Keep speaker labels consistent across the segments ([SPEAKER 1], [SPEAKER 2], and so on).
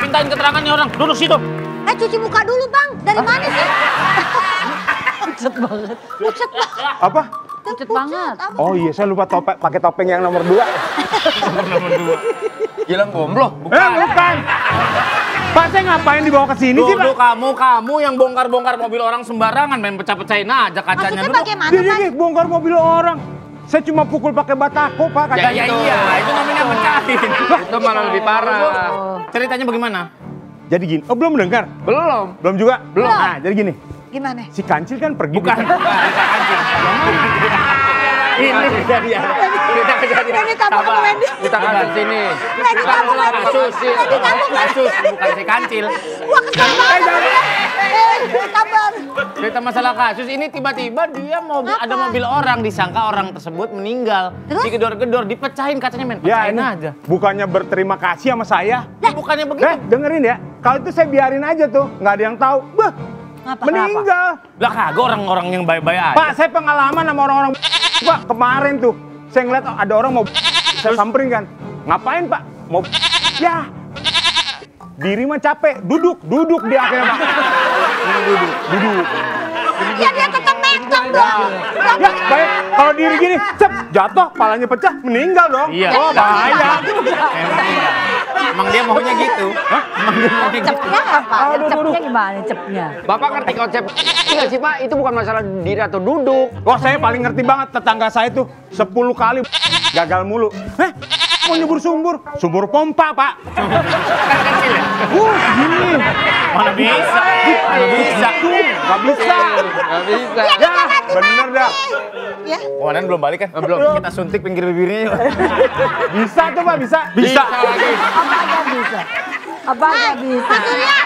[SPEAKER 1] mintain keterangannya orang. Duduk situ.
[SPEAKER 2] Cuci muka dulu bang. Dari mana sih?
[SPEAKER 3] Pucet banget.
[SPEAKER 2] Pucet bang.
[SPEAKER 4] Apa?
[SPEAKER 3] Pucet banget.
[SPEAKER 4] Oh iya, saya lupa pakai topeng yang nomor 2.
[SPEAKER 1] Nomor 2. Gilang gombloh.
[SPEAKER 4] Bukan. Pak, saya ngapain dibawa ke sini sih, Pak?
[SPEAKER 1] Kamu yang bongkar-bongkar mobil orang sembarangan, main pecah-pecahin aja kacanya.
[SPEAKER 2] Maksudnya bagaimana,
[SPEAKER 4] Dia bongkar mobil orang. Saya cuma pukul pakai batako, Pak,
[SPEAKER 1] Ya
[SPEAKER 4] kacanya.
[SPEAKER 1] iya, itu namanya pecahin.
[SPEAKER 5] Itu malah lebih parah.
[SPEAKER 1] Ceritanya bagaimana?
[SPEAKER 4] Jadi gini, belum mendengar?
[SPEAKER 5] Belum.
[SPEAKER 4] Belum juga?
[SPEAKER 2] Belum.
[SPEAKER 4] Nah, jadi gini.
[SPEAKER 2] Gimana?
[SPEAKER 4] Si Kancil kan pergi.
[SPEAKER 1] Bukan kancil. Ini kejadian. Kita kejadian.
[SPEAKER 2] Ini kamu ke Wendy.
[SPEAKER 5] Kita kasus ini.
[SPEAKER 2] Wendy kamu
[SPEAKER 5] Kasus ini.
[SPEAKER 1] Kasus bukan si kancil.
[SPEAKER 2] Wah kesel banget. Kabar.
[SPEAKER 1] Cerita masalah kasus ini tiba-tiba dia ada mobil orang, disangka orang tersebut meninggal.
[SPEAKER 2] Terus?
[SPEAKER 1] Digedor-gedor, dipecahin kacanya, main
[SPEAKER 4] Ya,
[SPEAKER 1] pecahin
[SPEAKER 4] ini
[SPEAKER 1] aja.
[SPEAKER 4] bukannya berterima kasih sama saya.
[SPEAKER 1] Bukannya begitu.
[SPEAKER 4] Dengerin ya. Kalau itu saya biarin aja tuh, nggak ada yang tahu. Bah, meninggal.
[SPEAKER 1] Lah kagak orang-orang yang baik-baik aja.
[SPEAKER 4] Pak, saya pengalaman sama orang-orang. Pak, kemarin tuh saya ngeliat ada orang mau saya samperin kan. Ngapain, Pak? Mau ya. Diri mah capek, duduk di akhirnya, Pak. Duduk.
[SPEAKER 2] Ya dia tetap mentong dong.
[SPEAKER 4] Ya, baik. Kalau diri gini, cep, jatuh, palanya pecah, meninggal dong.
[SPEAKER 1] Iya.
[SPEAKER 4] Oh, bahaya.
[SPEAKER 1] Emang dia maunya gitu. Hah? Emang dia maunya gitu.
[SPEAKER 3] Cepnya apa? Cepnya gimana cepnya?
[SPEAKER 5] Bapak ngerti konsep nggak sih Pak? Itu bukan masalah diri atau duduk.
[SPEAKER 4] Wah, saya paling ngerti banget, tetangga saya tuh 10 kali gagal mulu. Mau nyebur sumur pompa, Pak.
[SPEAKER 1] Kan kecil ya?
[SPEAKER 4] Gini.
[SPEAKER 1] Mana bisa?
[SPEAKER 4] Nggak bisa.
[SPEAKER 5] Nggak bisa.
[SPEAKER 4] Ya, bener dah.
[SPEAKER 2] Ya.
[SPEAKER 1] Kemarin belum balik kan? Belum. Kita suntik pinggir bibirnya yuk.
[SPEAKER 4] Bisa tuh, Pak, bisa.
[SPEAKER 5] lagi.
[SPEAKER 3] Apa aja bisa? Apa aja bisa?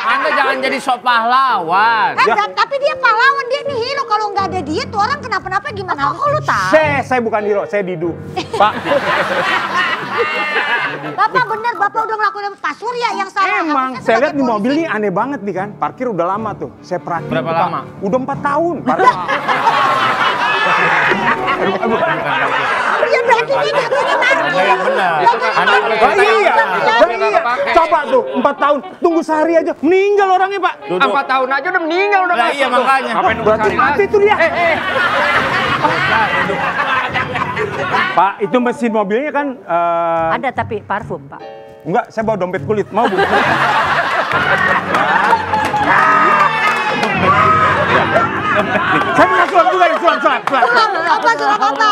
[SPEAKER 1] Anda jangan jadi sok pahlawan.
[SPEAKER 2] Tapi dia pahlawan, dia nih hero. Kalau nggak ada dia tuh orang kenapa-napa gimana? Kok lu tahu?
[SPEAKER 4] Saya bukan hero, saya Didu. Pak.
[SPEAKER 2] Bapak bener, Bapak udah ngelakuin Pak Surya yang salah.
[SPEAKER 4] Emang,
[SPEAKER 2] Harusnya
[SPEAKER 4] saya lihat
[SPEAKER 2] sebagai
[SPEAKER 4] di mobil
[SPEAKER 2] polisi.
[SPEAKER 4] nih aneh banget nih kan. Parkir udah lama tuh. Saya perhatiin.
[SPEAKER 1] Berapa
[SPEAKER 4] tuh, Pak.
[SPEAKER 1] lama?
[SPEAKER 4] Udah 4 tahun. Parkir.
[SPEAKER 2] Dia berarti dia jatuhnya mati.
[SPEAKER 1] Anda yang benar. Anda
[SPEAKER 4] Oh iya. Coba tuh 4 tahun. Tunggu sehari aja. Meninggal orangnya, Pak.
[SPEAKER 5] 4 tahun aja udah meninggal udah.
[SPEAKER 1] Lah iya makanya.
[SPEAKER 5] Ngapain nunggu
[SPEAKER 4] Berarti
[SPEAKER 5] sehari
[SPEAKER 4] mati
[SPEAKER 5] lagi?
[SPEAKER 4] tuh dia. Pak, itu mesin mobilnya kan
[SPEAKER 3] Ada tapi parfum, Pak.
[SPEAKER 4] enggak, saya bawa dompet kulit. Mau Bu? Saya pernah sulap juga nih, sulap.
[SPEAKER 2] Sulap apa?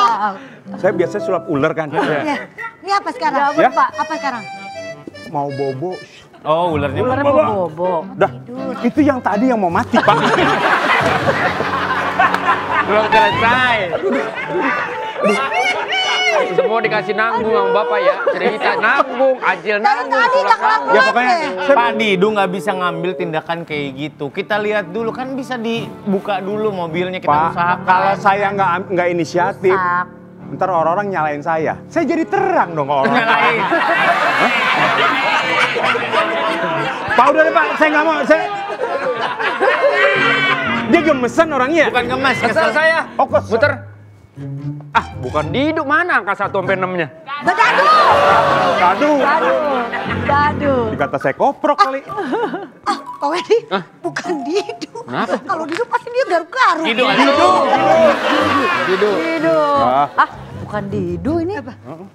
[SPEAKER 4] Saya biasa sulap ular kan.
[SPEAKER 2] Ya. Ini apa sekarang?
[SPEAKER 4] Ya.
[SPEAKER 2] Apa sekarang?
[SPEAKER 4] Mau bobo.
[SPEAKER 1] Oh, ularnya.
[SPEAKER 3] Ularnya mau bobo.
[SPEAKER 4] Dah, itu yang tadi yang mau mati, Pak.
[SPEAKER 5] Belum selesai. Semua dikasih nanggung sama Bapak ya. Cerita nanggung, Acil nanggung,
[SPEAKER 2] tadi
[SPEAKER 5] Sulap
[SPEAKER 2] nggak
[SPEAKER 5] nanggung.
[SPEAKER 4] Ya pokoknya
[SPEAKER 1] Pak Didu nggak bisa ngambil tindakan kayak gitu. Kita lihat dulu kan bisa dibuka dulu mobilnya, kita
[SPEAKER 4] Pak,
[SPEAKER 1] usahakan.
[SPEAKER 4] kalau saya nggak inisiatif,
[SPEAKER 3] Rusak.
[SPEAKER 4] ntar orang-orang nyalain saya. Saya jadi terang dong kalau orang.
[SPEAKER 1] Nyalain.
[SPEAKER 4] Pak udah deh Pak, saya nggak mau. Dia gemesan orangnya.
[SPEAKER 1] Bukan gemes,
[SPEAKER 5] Kesel saya.
[SPEAKER 4] Oh, kesel.
[SPEAKER 5] Muter. Ah, bukan Didu mana angka 1 sampai 6-nya?
[SPEAKER 2] Bedadu.
[SPEAKER 3] Aduh.
[SPEAKER 4] Dikata saya koprok kali.
[SPEAKER 2] Pak Wedi, bukan Didu.
[SPEAKER 5] Kenapa?
[SPEAKER 2] Kalau Didu pasti dia garuk-garuk.
[SPEAKER 1] Didu.
[SPEAKER 5] Didu.
[SPEAKER 3] Ah, bukan Didu ini.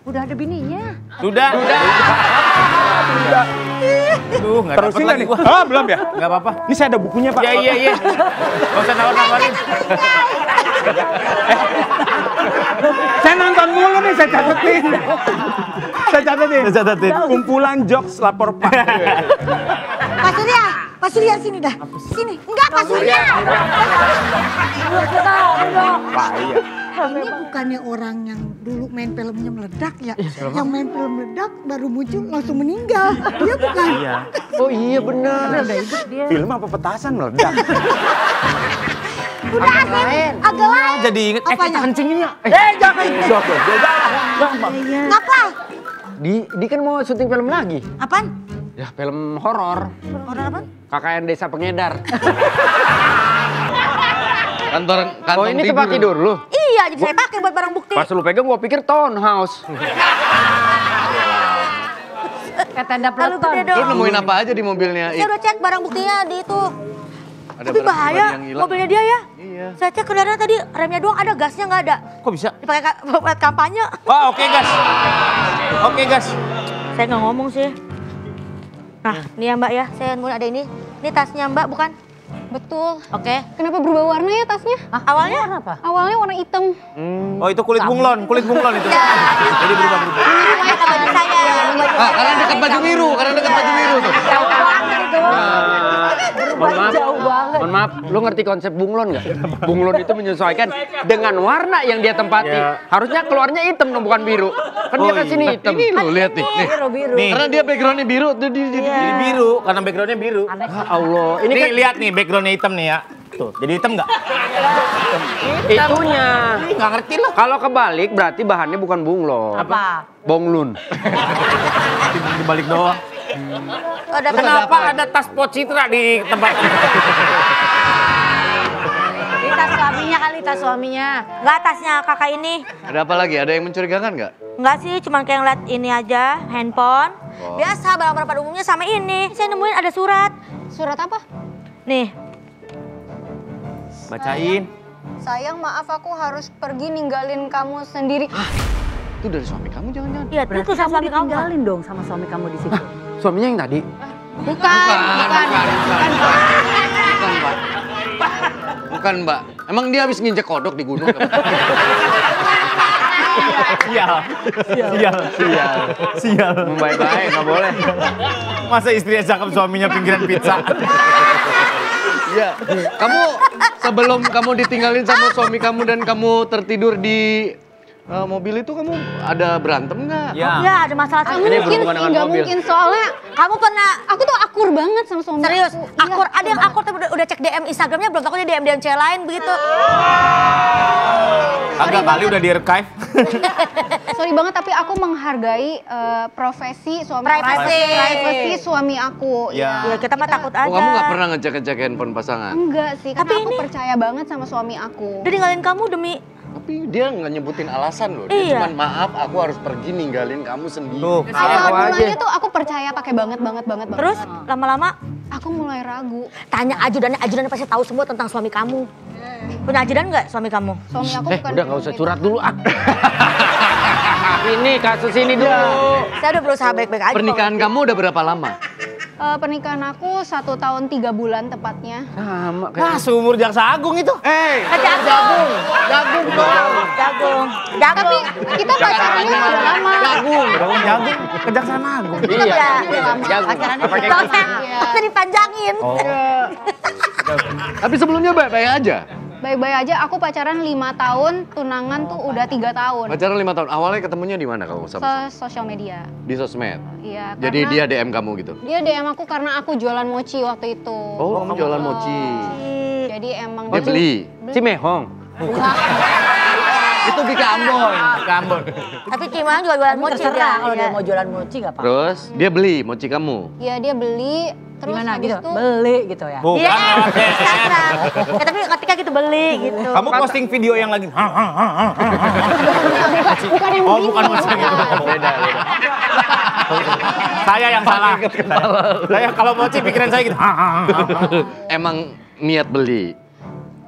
[SPEAKER 3] Udah ada bininya.
[SPEAKER 1] Sudah. Duh, nggak
[SPEAKER 4] Terusin
[SPEAKER 1] dapet
[SPEAKER 4] nggak
[SPEAKER 1] lagi
[SPEAKER 4] nih?
[SPEAKER 1] gua.
[SPEAKER 4] Ah, belum ya?
[SPEAKER 1] Nggak apa-apa.
[SPEAKER 4] Ini saya ada bukunya Pak.
[SPEAKER 1] Iya. Gak usah nawar-nawarin.
[SPEAKER 4] Saya nonton mulu nih, saya catetin. Kumpulan jokes lapor Pak.
[SPEAKER 2] Pak Surya sini dah. Sini. Enggak, Pak Surya.
[SPEAKER 4] Pak, iya.
[SPEAKER 2] Ini bukannya orang yang dulu main filmnya meledak ya? Yang main film meledak baru muncul langsung meninggal. Dia bukan.
[SPEAKER 1] Iya.
[SPEAKER 5] Oh iya benar.
[SPEAKER 3] Udah hidup dia.
[SPEAKER 4] Film apa petasan meledak?
[SPEAKER 2] Udah agak lain.
[SPEAKER 1] Jadi inget, kita
[SPEAKER 2] Apanya?
[SPEAKER 1] kencingin ya.
[SPEAKER 4] Jangan.
[SPEAKER 2] Ngapa?
[SPEAKER 5] Di kan mau syuting film lagi.
[SPEAKER 2] Apaan?
[SPEAKER 5] Ya film horor.
[SPEAKER 2] Orang apa?
[SPEAKER 5] KKN Desa Pengedar.
[SPEAKER 6] Kantong
[SPEAKER 5] Oh ini tempat tidur lu?
[SPEAKER 2] Iya, jadi saya pakai buat barang bukti.
[SPEAKER 5] Pas lu pegang gua pikir townhouse.
[SPEAKER 3] Kayak tenda
[SPEAKER 6] Terlalu
[SPEAKER 3] peleton.
[SPEAKER 6] gede
[SPEAKER 5] Lu
[SPEAKER 6] dong.
[SPEAKER 5] nemuin apa aja di mobilnya?
[SPEAKER 6] Saya udah cek barang buktinya di itu.
[SPEAKER 5] Ada
[SPEAKER 6] Tapi
[SPEAKER 5] barang
[SPEAKER 6] bahaya
[SPEAKER 5] pribadi yang hilang.
[SPEAKER 6] mobilnya dia ya.
[SPEAKER 5] Iya.
[SPEAKER 6] Saya cek kendaraan tadi remnya doang ada, gasnya nggak ada.
[SPEAKER 1] Kok bisa?
[SPEAKER 6] Dipakai buat kampanye.
[SPEAKER 1] Wah, oke gas. Oke gas.
[SPEAKER 6] Saya nggak ngomong sih. Nah, ini ya Mbak ya, saya nemuin ada ini. Ini tasnya Mbak bukan?
[SPEAKER 7] Betul.
[SPEAKER 6] Oke.
[SPEAKER 7] Kenapa berubah warna ya tasnya?
[SPEAKER 6] Awalnya
[SPEAKER 3] Apa?
[SPEAKER 7] Awalnya warna hitam.
[SPEAKER 1] Oh, itu kulit bunglon itu.
[SPEAKER 6] Ya.
[SPEAKER 1] Jadi berubah-berubah.
[SPEAKER 6] Ini baju saya.
[SPEAKER 5] Ah, karena dekat baju biru tuh.
[SPEAKER 3] Jauh banget itu.
[SPEAKER 5] Mohon maaf,
[SPEAKER 3] Jauh banget.
[SPEAKER 5] mohon maaf, lu ngerti konsep bunglon nggak? Bunglon itu menyesuaikan dengan warna yang dia tempati. Harusnya keluarnya hitam dong, bukan biru. Kan dia kesini hitam. Ini lu lihat nih.
[SPEAKER 3] Biru-biru.
[SPEAKER 1] Nih.
[SPEAKER 5] Karena dia backgroundnya biru tuh
[SPEAKER 1] Jadi biru karena backgroundnya biru.
[SPEAKER 5] Allah. Ini
[SPEAKER 1] Ini
[SPEAKER 5] kan
[SPEAKER 1] lihat nih backgroundnya hitam nih ya. Tuh, jadi hitam nggak?
[SPEAKER 5] itunya.
[SPEAKER 1] Nggak ngerti lah.
[SPEAKER 5] Kalau kebalik berarti bahannya bukan bunglon.
[SPEAKER 3] Apa?
[SPEAKER 5] Bonglun.
[SPEAKER 1] Dibalik doang.
[SPEAKER 6] Ada
[SPEAKER 1] Kenapa ada tas pot citra di tempat?
[SPEAKER 3] Ini tas suaminya kali, tas suaminya.
[SPEAKER 6] Nggak tasnya kakak ini.
[SPEAKER 5] Ada apa lagi? Ada yang mencurigakan nggak?
[SPEAKER 6] Nggak sih, cuman kayak ngeliat ini aja, handphone. Biasa barang-barang pada umumnya sama ini. Saya nemuin ada surat.
[SPEAKER 7] Surat apa?
[SPEAKER 6] Nih,
[SPEAKER 1] Bacain.
[SPEAKER 7] Sayang, maaf aku harus pergi ninggalin kamu sendiri.
[SPEAKER 5] Itu dari suami kamu jangan-jangan.
[SPEAKER 6] iya
[SPEAKER 3] Berarti
[SPEAKER 6] itu sama
[SPEAKER 3] kamu
[SPEAKER 6] suami kamu.
[SPEAKER 3] ditinggalin dong sama suami kamu di situ.
[SPEAKER 5] Suaminya yang tadi?
[SPEAKER 7] Bukan.
[SPEAKER 5] Bukan, Mbak. Emang dia habis nginjek kodok di gunung?
[SPEAKER 1] Sial.
[SPEAKER 5] Baik-baik, nggak boleh.
[SPEAKER 1] Masa istrinya cakep suaminya pinggiran pizza?
[SPEAKER 5] Iya. Kamu sebelum kamu ditinggalin sama suami kamu dan kamu tertidur di mobil itu, kamu ada berantem nggak?
[SPEAKER 1] Ya.
[SPEAKER 6] Iya ada masalah.
[SPEAKER 7] Nggak
[SPEAKER 5] Ini
[SPEAKER 7] mungkin
[SPEAKER 5] berhubungan
[SPEAKER 7] sih,
[SPEAKER 5] dengan
[SPEAKER 7] nggak
[SPEAKER 5] mobil.
[SPEAKER 7] mungkin. Soalnya
[SPEAKER 6] Kamu pernah
[SPEAKER 7] aku tuh akur banget sama suami
[SPEAKER 6] serius?
[SPEAKER 7] aku. Iya,
[SPEAKER 6] Akur, ada yang akur tapi udah cek DM Instagramnya belum tahu dia DM cewek lain begitu.
[SPEAKER 1] Agak kali udah di archive.
[SPEAKER 7] Sorry banget, tapi aku menghargai profesi suami
[SPEAKER 6] Privacy.
[SPEAKER 7] Privacy suami aku.
[SPEAKER 1] Ya.
[SPEAKER 6] Iya kita mah takut aja.
[SPEAKER 5] Oh, kamu nggak pernah ngecek-ngecek handphone pasangan?
[SPEAKER 7] Enggak sih,
[SPEAKER 6] Tapi
[SPEAKER 7] karena aku
[SPEAKER 6] ini-
[SPEAKER 7] percaya banget sama suami aku.
[SPEAKER 6] Dia ninggalin kamu demi
[SPEAKER 5] Tapi dia nggak nyebutin alasan loh. Dia
[SPEAKER 6] Iya.
[SPEAKER 5] cuman maaf, aku harus pergi ninggalin kamu sendiri.
[SPEAKER 1] Tuh.
[SPEAKER 7] Awal mulanya tuh aku percaya pakai banget.
[SPEAKER 6] terus lama-lama
[SPEAKER 7] Aku mulai ragu.
[SPEAKER 6] tanya ajudannya pasti tahu semua tentang suami kamu. Punya ajudan nggak suami kamu?
[SPEAKER 7] Suami aku bukan.
[SPEAKER 5] Udah nggak usah curhat dulu ah. Ini kasus ini dulu.
[SPEAKER 6] Saya udah berusaha baik-baik aja.
[SPEAKER 5] Pernikahan kamu udah berapa lama?
[SPEAKER 7] Pernikahan aku 1 tahun 3 bulan tepatnya.
[SPEAKER 5] Sama
[SPEAKER 1] Nah, seumur Jaksa Agung itu.
[SPEAKER 6] Jagung.
[SPEAKER 5] Jagung dong.
[SPEAKER 6] Jagung.
[SPEAKER 7] Tapi kita pacarannya udah lama.
[SPEAKER 5] Jagung.
[SPEAKER 1] Jagung Kejaksaan Agung.
[SPEAKER 5] Iya. Jagung.
[SPEAKER 6] Pacarannya
[SPEAKER 5] Pakai
[SPEAKER 6] gak
[SPEAKER 5] kucing.
[SPEAKER 6] usah dipanjangin.
[SPEAKER 5] Tapi sebelumnya baik-baik aja.
[SPEAKER 7] Baik-baik aja, aku pacaran 5 tahun, tunangan tuh udah 3 tahun.
[SPEAKER 5] Pacaran 5 tahun. Awalnya ketemunya di mana kamu sama?
[SPEAKER 7] Sosial media.
[SPEAKER 5] Di sosmed.
[SPEAKER 7] Iya,
[SPEAKER 5] Jadi
[SPEAKER 7] karena
[SPEAKER 5] dia DM kamu gitu.
[SPEAKER 7] dia DM aku karena aku jualan mochi waktu itu.
[SPEAKER 5] Oh, kamu jualan mochi.
[SPEAKER 7] Jadi emang
[SPEAKER 5] Dia beli. Cimehong. Itu di Ambon.
[SPEAKER 6] Tapi gimana juga jualan mochi
[SPEAKER 3] Terserah
[SPEAKER 6] dia.
[SPEAKER 3] kalau dia
[SPEAKER 6] Iya.
[SPEAKER 3] mau jualan mochi gak apa-apa.
[SPEAKER 5] Terus dia beli mochi kamu.
[SPEAKER 7] Iya, dia beli terus
[SPEAKER 3] Gimana
[SPEAKER 7] habis
[SPEAKER 3] gitu?
[SPEAKER 7] itu
[SPEAKER 3] Beli gitu ya?
[SPEAKER 1] Bukan.
[SPEAKER 6] Iya, Instagram. Ya, tapi ketika gitu beli gitu.
[SPEAKER 1] Kamu posting video yang lagi.
[SPEAKER 7] bukan yang
[SPEAKER 1] Oh,
[SPEAKER 7] begini.
[SPEAKER 1] bukan maksudnya gitu.
[SPEAKER 5] Beda.
[SPEAKER 1] Saya yang salah. Saya kalau mochi pikiran saya gitu.
[SPEAKER 5] Emang niat beli.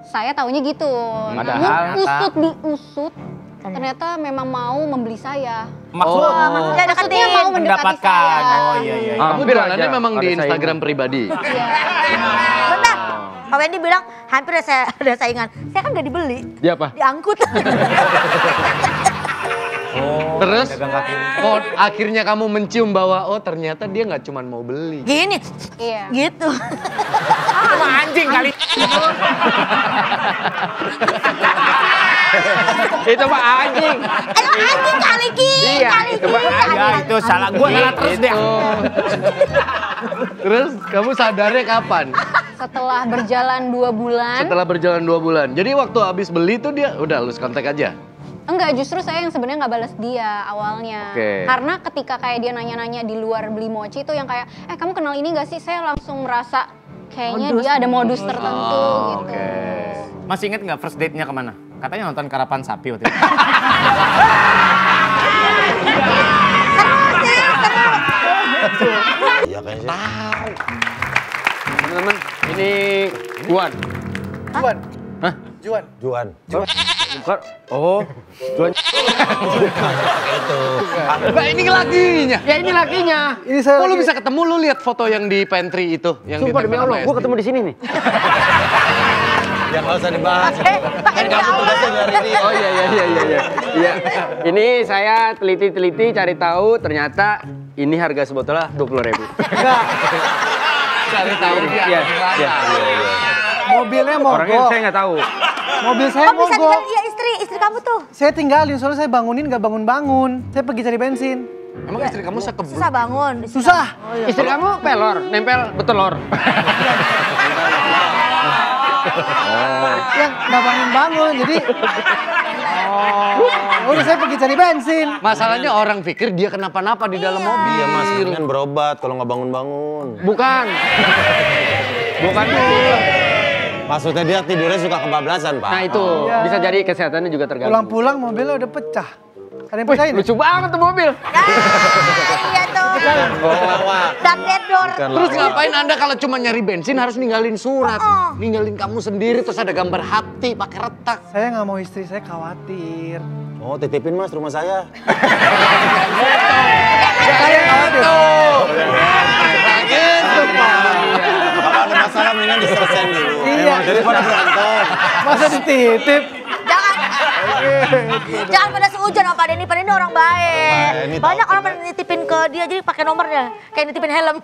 [SPEAKER 7] Saya taunya gitu.
[SPEAKER 1] Padahal,
[SPEAKER 7] Namun diusut, ternyata memang mau membeli saya.
[SPEAKER 1] Maksud
[SPEAKER 6] Maksudnya deketin.
[SPEAKER 7] Maksudnya mau mendekati
[SPEAKER 1] mendapatkan.
[SPEAKER 7] saya.
[SPEAKER 1] Oh iya.
[SPEAKER 5] Kamu jualannya memang di Instagram pribadi.
[SPEAKER 7] Iya.
[SPEAKER 6] Bentar. Pak Wendy bilang hampir udah saingan. Saya kan udah dibeli.
[SPEAKER 5] Dia apa?
[SPEAKER 6] Diangkut.
[SPEAKER 5] Terus
[SPEAKER 1] dagang kaki.
[SPEAKER 5] oh, akhirnya kamu mencium bahwa oh ternyata dia nggak cuma mau beli.
[SPEAKER 6] Gini.
[SPEAKER 7] Iya.
[SPEAKER 6] Gitu.
[SPEAKER 1] Sama anjing kali.
[SPEAKER 5] Itu Pak anjing.
[SPEAKER 6] Ayo anjing kali Ki.
[SPEAKER 5] Iya,
[SPEAKER 6] Kali
[SPEAKER 5] itu Pak.
[SPEAKER 6] Ki.
[SPEAKER 1] Ya itu salah. Gua salah terus deh.
[SPEAKER 5] Itu. Terus kamu sadarnya kapan?
[SPEAKER 7] Setelah berjalan 2 bulan.
[SPEAKER 5] Setelah berjalan 2 bulan. Jadi waktu habis beli tuh dia udah lose kontak aja.
[SPEAKER 7] Enggak, justru saya yang sebenarnya nggak balas dia awalnya.
[SPEAKER 5] Oke.
[SPEAKER 7] Karena ketika kayak dia nanya-nanya di luar beli mochi itu yang kayak, kamu kenal ini nggak sih? Saya langsung merasa kayaknya dia ada modus tertentu gitu.
[SPEAKER 5] Oke.
[SPEAKER 1] Masih inget nggak first date-nya kemana? Katanya nonton Karapan Sapi waktu itu.
[SPEAKER 8] Iya kayaknya. Tahu.
[SPEAKER 5] Teman-teman, ini Juan.
[SPEAKER 3] Juan.
[SPEAKER 5] Hah?
[SPEAKER 3] Juan.
[SPEAKER 8] Juan.
[SPEAKER 5] Bukan. Oh, Juan.
[SPEAKER 8] Itu.
[SPEAKER 5] Nah, ini lakinya.
[SPEAKER 3] Ya ini lakinya. Ini saya.
[SPEAKER 5] Kok lu bisa ketemu, lu lihat foto yang di pantry itu? Yang
[SPEAKER 3] Sumpah demi
[SPEAKER 5] ditempel
[SPEAKER 3] Allah,
[SPEAKER 5] sama
[SPEAKER 3] gue
[SPEAKER 5] SD.
[SPEAKER 3] ketemu di sini nih.
[SPEAKER 8] Ya nggak usah dibahas.
[SPEAKER 6] Pakai
[SPEAKER 8] Kan kamu tugasnya dari ini.
[SPEAKER 3] Oh iya. Iya. Ini saya teliti cari tahu ternyata ini harga sebotolnya 20.000.
[SPEAKER 5] Cari tahu dia.
[SPEAKER 3] Iya.
[SPEAKER 9] Mobilnya mogok.
[SPEAKER 3] Orangnya saya nggak tahu.
[SPEAKER 9] Mobil saya
[SPEAKER 6] Kok bisa
[SPEAKER 9] mogok.
[SPEAKER 6] tinggal, iya istri kamu tuh.
[SPEAKER 9] Saya tinggalin soalnya saya bangunin nggak bangun-bangun. Saya pergi cari bensin.
[SPEAKER 5] Emang istri kamu sekebun?
[SPEAKER 6] Susah bangun.
[SPEAKER 9] Susah.
[SPEAKER 3] Istri kamu pelor, nempel betelor.
[SPEAKER 9] Yang nggak bangun-bangun. Jadi udah saya pergi cari bensin.
[SPEAKER 5] Masalahnya orang pikir dia kenapa-napa di dalam mobil.
[SPEAKER 8] Iya mas, mendingan berobat kalau nggak bangun-bangun.
[SPEAKER 3] Bukan. Bukan itu.
[SPEAKER 8] Maksudnya dia tidurnya suka kebablasan pak.
[SPEAKER 3] Nah itu
[SPEAKER 9] Iya.
[SPEAKER 3] bisa jadi kesehatannya juga terganggu.
[SPEAKER 9] Pulang-pulang mobilnya udah pecah. Ada yang
[SPEAKER 3] Wih,
[SPEAKER 9] pecahin?
[SPEAKER 3] lucu banget tuh mobil.
[SPEAKER 6] Iya tuh. Double door.
[SPEAKER 5] Terus ngapain Anda kalau cuma nyari bensin harus ninggalin surat? Ninggalin kamu sendiri terus ada gambar hati pakai retak.
[SPEAKER 9] Saya nggak mau istri saya khawatir.
[SPEAKER 8] Oh titipin mas rumah saya.
[SPEAKER 9] Saya khawatir.
[SPEAKER 8] Kalau ada masalah mendingan diselesaikan dulu.
[SPEAKER 9] Iya.
[SPEAKER 8] Daripada berantem.
[SPEAKER 9] Masa dititip?
[SPEAKER 6] Jangan pada seujun sama Pak Denny. Pak Denny orang baik.
[SPEAKER 8] Denny tahu
[SPEAKER 6] Banyak orang
[SPEAKER 8] juga.
[SPEAKER 6] pada nitipin ke dia jadi pakai nomornya. Kayak nitipin helm.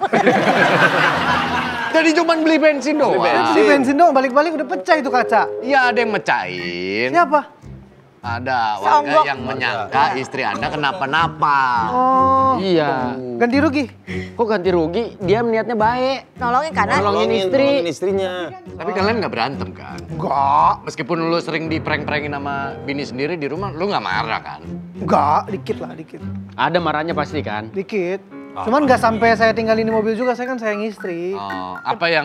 [SPEAKER 5] Jadi cuma beli bensin doang.
[SPEAKER 9] Beli bensin dong, balik-balik udah pecah itu kaca.
[SPEAKER 5] Iya ada yang mecahin.
[SPEAKER 9] Siapa?
[SPEAKER 5] Ada warga
[SPEAKER 6] Seonggok.
[SPEAKER 5] yang menyangka istri Anda kenapa-napa.
[SPEAKER 9] Oh,
[SPEAKER 3] Iya.
[SPEAKER 9] ganti rugi.
[SPEAKER 3] Kok ganti rugi? Dia niatnya baik.
[SPEAKER 6] Nolongin karena
[SPEAKER 3] Nolongin istri.
[SPEAKER 8] Nolongin istrinya.
[SPEAKER 5] Tapi kalian nggak berantem kan?
[SPEAKER 9] Enggak,
[SPEAKER 5] Meskipun lu sering diprank-prankin sama bini sendiri di rumah, lu nggak marah kan?
[SPEAKER 9] enggak, dikit lah, dikit.
[SPEAKER 3] Ada marahnya pasti kan?
[SPEAKER 9] Dikit. Cuman nggak sampai saya tinggalin di mobil juga, saya kan sayang istri.
[SPEAKER 5] Apa yang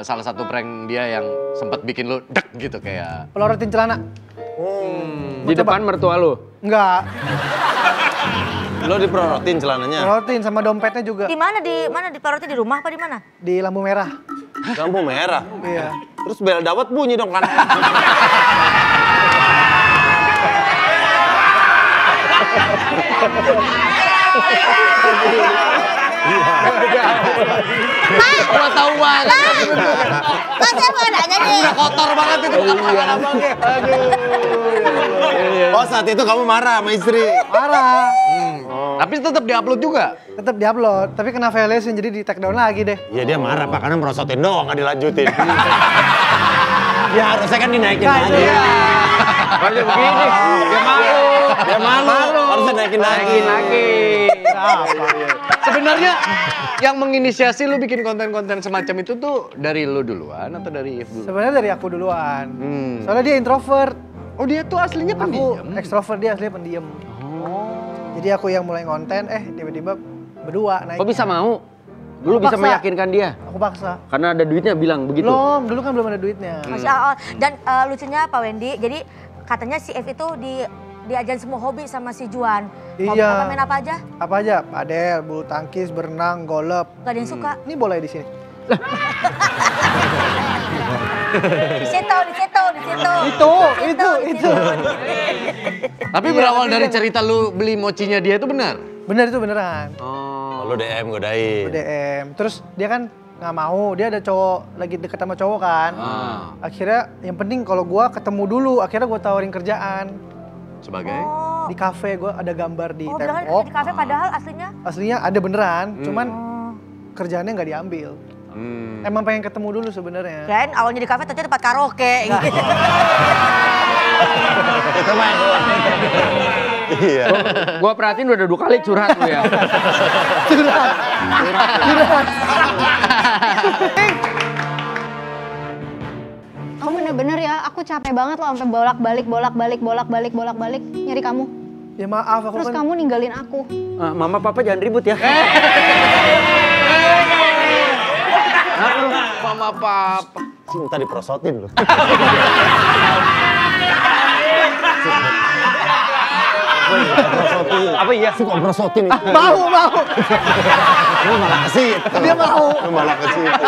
[SPEAKER 5] salah satu prank dia yang sempat bikin lu dek gitu kayak?
[SPEAKER 9] Pelorotin celana.
[SPEAKER 3] Di depan mertua lu.
[SPEAKER 9] Enggak,
[SPEAKER 8] Lo diprorotin celananya.
[SPEAKER 9] pelorotin sama dompetnya juga.
[SPEAKER 6] di mana di Paroti di rumah apa di mana?
[SPEAKER 9] Di lampu merah.
[SPEAKER 8] Lampu merah.
[SPEAKER 9] Iya.
[SPEAKER 8] Terus bel dawet bunyi dong kan.
[SPEAKER 5] Gua tahu banget.
[SPEAKER 6] Kan saya mau nanya nih.
[SPEAKER 5] Udah kotor banget itu bukan abangnya.
[SPEAKER 8] Oh saat itu kamu marah sama istri.
[SPEAKER 9] Marah.
[SPEAKER 5] Tapi tetap diupload juga.
[SPEAKER 9] Tetap diupload, tapi kena violation jadi di take down lagi deh.
[SPEAKER 8] Iya dia marah pak karena merosotin doang nggak dilanjutin. Ya harusnya kan dinaikin
[SPEAKER 9] Nah,
[SPEAKER 8] aja.
[SPEAKER 9] itu ya.
[SPEAKER 3] Harusnya begini. Dia malu.
[SPEAKER 8] Dia malu. Harusnya naikin lagi.
[SPEAKER 3] Lagi.
[SPEAKER 5] Sebenarnya yang menginisiasi lu bikin konten-konten semacam itu tuh dari lu duluan atau dari If dulu?
[SPEAKER 9] Sebenarnya dari aku duluan. Soalnya dia introvert.
[SPEAKER 5] Oh dia tuh aslinya
[SPEAKER 9] Aku
[SPEAKER 5] pendiam.
[SPEAKER 9] ekstrovert, dia aslinya pendiam. Jadi aku yang mulai konten, tiba-tiba berdua naik.
[SPEAKER 3] Kok bisa mau? Dulu bisa
[SPEAKER 9] Paksa.
[SPEAKER 3] meyakinkan dia.
[SPEAKER 9] Aku paksa.
[SPEAKER 3] Karena ada duitnya bilang begitu.
[SPEAKER 9] Belum, dulu kan belum ada duitnya.
[SPEAKER 6] Masya Allah. Dan lucunya Pak Wendy, jadi katanya si F itu diajarin semua hobi sama si Juan.
[SPEAKER 9] Iya.
[SPEAKER 6] Apa main apa aja?
[SPEAKER 9] Apa aja? Padel, bulu tangkis, berenang, golep.
[SPEAKER 6] Gak ada yang suka.
[SPEAKER 9] Ini boleh di sini.
[SPEAKER 6] Di situ.
[SPEAKER 9] Itu.
[SPEAKER 5] Tapi berawal dari cerita lu beli mochinya dia itu benar?
[SPEAKER 9] Bener itu beneran.
[SPEAKER 8] Oh, lo DM godain.
[SPEAKER 9] DM. Terus dia kan nggak mau, dia ada cowok lagi deket sama cowok kan. Akhirnya yang penting kalau gua ketemu dulu, akhirnya gua tawarin kerjaan.
[SPEAKER 5] Sebagai?
[SPEAKER 9] Di kafe gua ada gambar di
[SPEAKER 6] Oh, bilang
[SPEAKER 9] tembok.
[SPEAKER 6] di kafe padahal aslinya.
[SPEAKER 9] Aslinya ada beneran, cuman kerjaannya nggak diambil. Emang pengen ketemu dulu sebenarnya.
[SPEAKER 6] Kirain awalnya di kafe ternyata tempat karaoke. Gitu.
[SPEAKER 8] Iya.
[SPEAKER 3] Gua perhatiin udah 2 kali curhat lu ya.
[SPEAKER 9] Curhat.
[SPEAKER 7] Kamu bener-bener ya, aku capek banget loh sampai bolak-balik nyari kamu.
[SPEAKER 9] Ya maaf, aku
[SPEAKER 7] Terus
[SPEAKER 9] kan
[SPEAKER 7] kamu ninggalin aku.
[SPEAKER 3] Mama papa jangan ribut ya.
[SPEAKER 5] Mama papa.
[SPEAKER 8] Cinta diprosotin loh. Apa iya? Suka merosotin itu.
[SPEAKER 9] Mau.
[SPEAKER 8] Lu malah ke situ.
[SPEAKER 9] Dia mau.
[SPEAKER 8] Lu malah ke situ.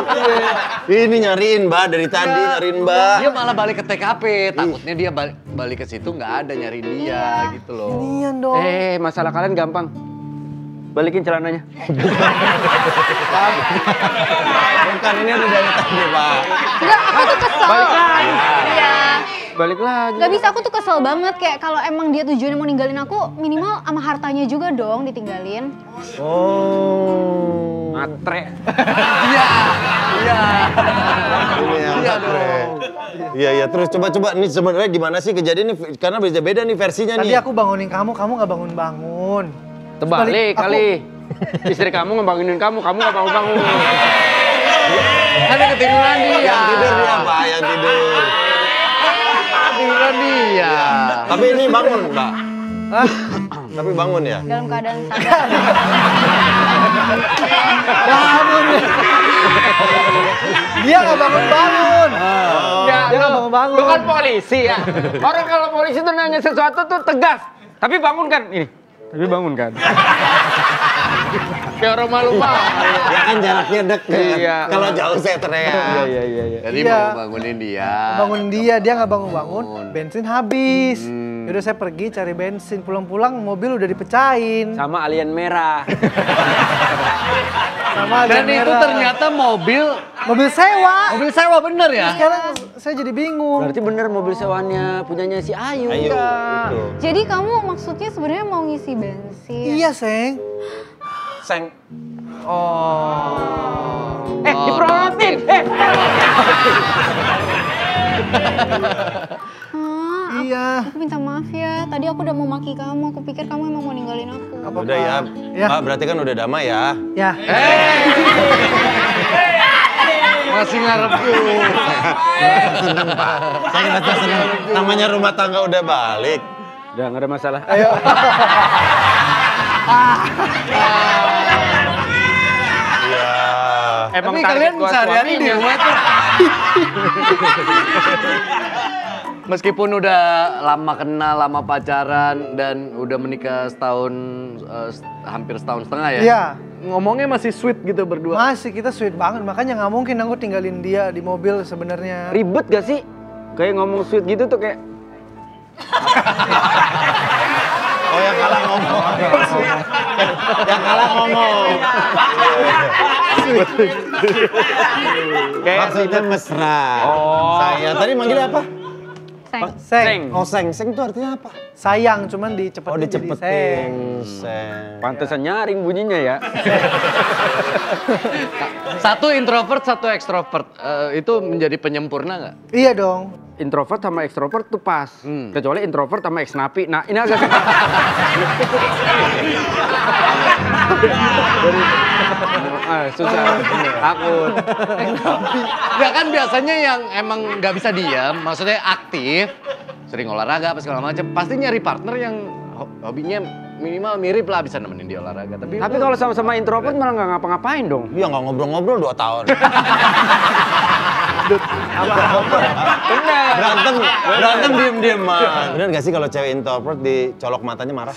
[SPEAKER 8] Ini nyariin Mbak dari tadi, nyariin Mbak.
[SPEAKER 5] Dia malah balik ke TKP, takutnya dia balik ke situ nggak ada nyari dia gitu loh.
[SPEAKER 9] Nian dong.
[SPEAKER 3] Masalah kalian gampang. Balikin celananya.
[SPEAKER 8] Bukan, ini udah dari tadi, Pak.
[SPEAKER 7] Enggak, aku tuh kesel.
[SPEAKER 3] Balik lagi.
[SPEAKER 7] Iya.
[SPEAKER 3] Balik lagi.
[SPEAKER 7] Gak bisa, aku tuh kesel banget. Kayak kalau emang dia tujuannya mau ninggalin aku, minimal sama hartanya juga dong ditinggalin.
[SPEAKER 8] Oh.
[SPEAKER 3] Matre.
[SPEAKER 5] Iya.
[SPEAKER 8] Ini yang keren. Iya, terus coba ini sebenarnya gimana sih kejadian ini? Karena beda-beda nih versinya
[SPEAKER 9] Tadi
[SPEAKER 8] nih.
[SPEAKER 9] aku bangunin kamu nggak bangun-bangun.
[SPEAKER 3] Terbalik kali. Istri kamu ngebangunin kamu nggak bangun-bangun.
[SPEAKER 5] Ada ketiduran dia.
[SPEAKER 8] Yang tidur dia, Pak, yang tidur.
[SPEAKER 5] Ketiduran dia.
[SPEAKER 8] Tapi ini bangun, Mbak. Tapi bangun ya?
[SPEAKER 7] Dalam keadaan sadar.
[SPEAKER 9] Bangun. Dia nggak bangun-bangun.
[SPEAKER 3] Ya,
[SPEAKER 9] Dia nggak bangun-bangun.
[SPEAKER 3] Lu kan polisi ya. Orang kalau polisi tuh nanya sesuatu tuh tegas. Tapi bangun kan ini. Tapi bangun kan. Kayak orang malu-malu.
[SPEAKER 8] Ya kan jaraknya dekat.
[SPEAKER 3] Iya.
[SPEAKER 8] Kalau jauh saya teriak.
[SPEAKER 3] Iya.
[SPEAKER 5] Jadi
[SPEAKER 9] Iya.
[SPEAKER 5] mau bangunin dia.
[SPEAKER 9] Bangunin dia nggak bangun-bangun. Bensin habis. Yaudah saya pergi cari bensin. Pulang-pulang mobil udah dipecahin.
[SPEAKER 3] Sama alien merah.
[SPEAKER 9] Sama
[SPEAKER 5] Dan
[SPEAKER 9] alien
[SPEAKER 5] itu
[SPEAKER 9] merah.
[SPEAKER 5] ternyata mobil
[SPEAKER 9] mobil sewa.
[SPEAKER 5] bener ya?
[SPEAKER 9] Sekarang saya jadi bingung.
[SPEAKER 3] Berarti bener mobil sewanya punyanya si Ayu.
[SPEAKER 8] Ayo,
[SPEAKER 3] Enggak.
[SPEAKER 8] gitu.
[SPEAKER 7] Jadi kamu maksudnya sebenarnya mau ngisi bensin?
[SPEAKER 9] Iya, Seng.
[SPEAKER 8] Seng.
[SPEAKER 3] Dipromotin.
[SPEAKER 9] Iya.
[SPEAKER 7] Aku minta maaf ya. Tadi aku udah mau maki kamu. Aku pikir kamu emang mau ninggalin aku.
[SPEAKER 8] Udah ya.
[SPEAKER 9] Ya.
[SPEAKER 8] Pak, berarti kan udah damai ya.
[SPEAKER 9] Ya.
[SPEAKER 5] Masih ngarep
[SPEAKER 8] Seneng, Pak. Saya ngerasa seneng. Namanya rumah tangga udah balik.
[SPEAKER 3] Udah nggak ada masalah.
[SPEAKER 9] Ayo.
[SPEAKER 8] Iya.
[SPEAKER 3] Emang
[SPEAKER 5] Tapi
[SPEAKER 3] target
[SPEAKER 5] kalian
[SPEAKER 3] gua
[SPEAKER 5] sehari-hari di
[SPEAKER 3] suaminya.
[SPEAKER 5] rumah tuh. Meskipun udah lama kenal, lama pacaran, dan udah menikah hampir setahun setengah ya?
[SPEAKER 9] Iya.
[SPEAKER 5] Ngomongnya masih sweet gitu berdua.
[SPEAKER 9] Masih kita sweet banget, makanya nggak mungkin aku tinggalin dia di mobil sebenarnya.
[SPEAKER 3] Ribet gak sih? Kayak ngomong sweet gitu tuh kayak
[SPEAKER 8] Oh, yang kalah ngomong. Yang kalah ngomong. Maksudnya mesra. Saya tadi manggilnya apa?
[SPEAKER 9] Seng.
[SPEAKER 8] Oh, seng itu artinya apa?
[SPEAKER 9] Sayang, cuman dicepetin
[SPEAKER 8] Oh,
[SPEAKER 9] jadi
[SPEAKER 8] dicepetin.
[SPEAKER 9] Seng.
[SPEAKER 8] Seng.
[SPEAKER 3] pantesan nyaring bunyinya ya.
[SPEAKER 5] Satu introvert, satu ekstrovert. Itu menjadi penyempurna nggak?
[SPEAKER 9] Iya dong.
[SPEAKER 3] Introvert sama ekstrovert tuh pas. Kecuali introvert sama ex-napi. Nah, ini agak susah. Takut.
[SPEAKER 5] Nggak kan biasanya yang emang nggak bisa diam, maksudnya aktif, sering olahraga apa segala macam, pasti nyari partner yang hobinya minimal mirip lah, bisa nemenin dia olahraga. Tapi
[SPEAKER 3] kalau sama-sama introvert malah nggak ngapa-ngapain dong.
[SPEAKER 8] Iya, nggak ngobrol-ngobrol 2 tahun. Berantem diem-dieman. Bener gak sih kalau cewek introvert dicolok matanya marah?